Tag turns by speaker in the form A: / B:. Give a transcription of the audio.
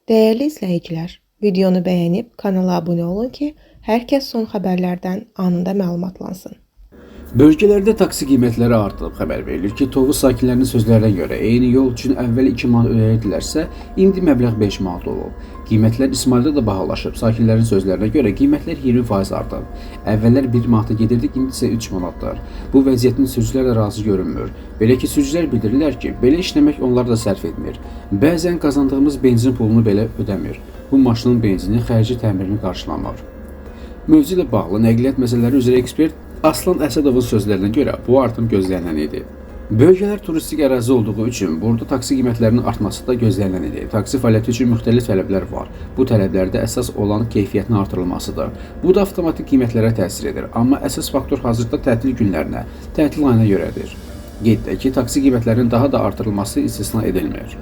A: Değerli izləyicilər, videonu bəyənib kanala abunə olun ki, hər kəs son xəbərlərdən anında məlumatlansın.
B: Bölgələrdə taksi qiymətləri artıb. Xəbər verilir ki, Tovuz sakinlərinin sözlərinə görə eyni yol üçün əvvəl 2 manat ödəyirdilərsə, indi məbləğ 5 manat olub. Qiymətlər İsmaildə də bahalaşıb. Sakinlərin sözlərinə görə qiymətlər 20% artıb. Əvvəllər 1 manata gedirdik, indi isə 3 manatdır. Bu vəziyyətin sürücülər də razı görünmür. Belə ki, sürücülər bildirirlər ki, belə işləmək onlar da sərf etmir. Bəzən qazandığımız benzin pulunu belə ödəmir. Bu maşının benzini xərci təmirini qarşılamır. Mövzu ilə bağlı nəqliyyat məsələləri üzrə ekspert Aslan Əsədovun sözlərinə görə bu artım gözlənilən idi. Bölgələr turistik ərazi olduğu üçün burada taksi qiymətlərinin artması da gözlənilən idi. Taksi fəaliyyəti üçün müxtəlif tələblər var. Bu tələblərdə əsas olan keyfiyyətin artırılmasıdır. Bu da avtomatik qiymətlərə təsir edir. Amma əsas faktor hazırda tətil günlərinə, tətil ayına görədir. Qeyd edək ki, taksi qiymətlərinin daha da artırılması istisna edilmir.